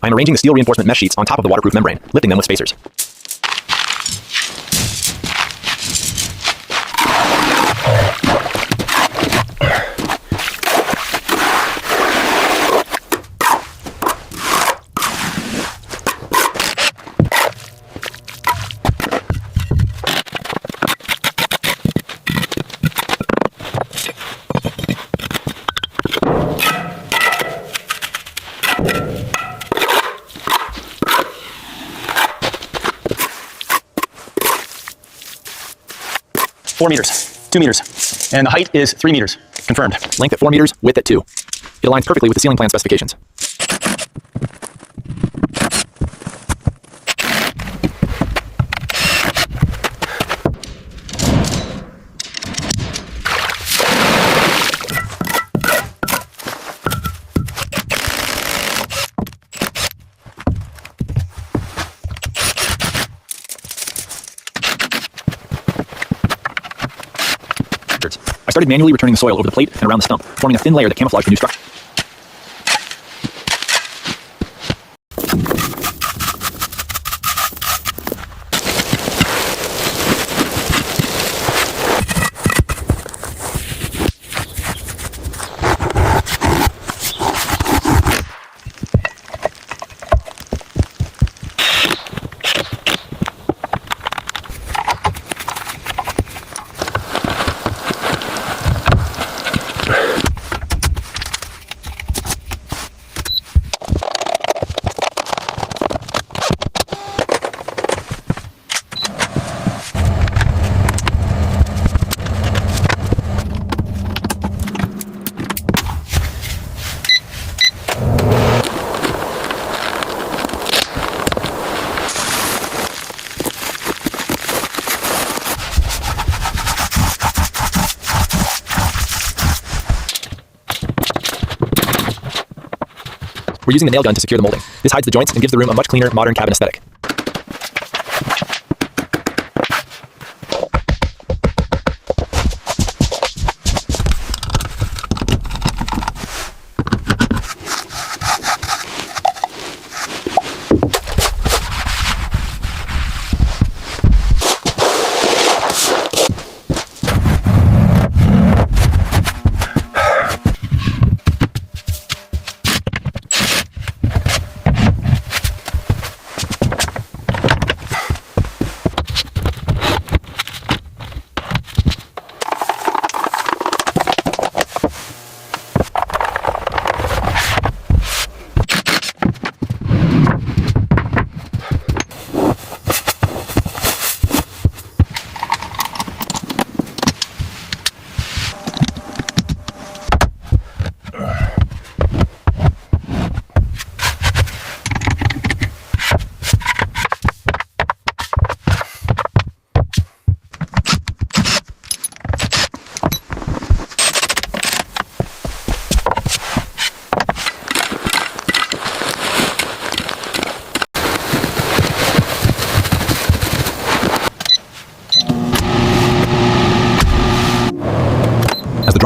I'm arranging the steel reinforcement mesh sheets on top of the waterproof membrane, lifting them with spacers. Four meters, 2 meters, and the height is 3 meters. Confirmed. Length at 4 meters, width at 2. It aligns perfectly with the ceiling plan specifications. I started manually returning the soil over the plate and around the stump, forming a thin layer that camouflaged the new structure. We're using the nail gun to secure the molding. This hides the joints and gives the room a much cleaner, modern cabin aesthetic.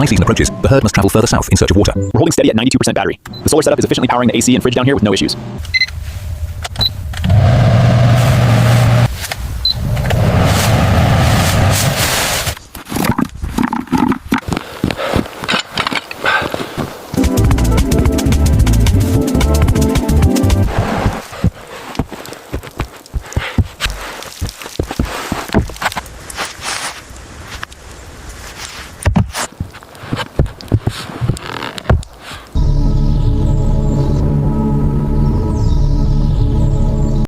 dry season approaches, the herd must travel further south in search of water. We're holding steady at 92% battery. The solar setup is efficiently powering the AC and fridge down here with no issues.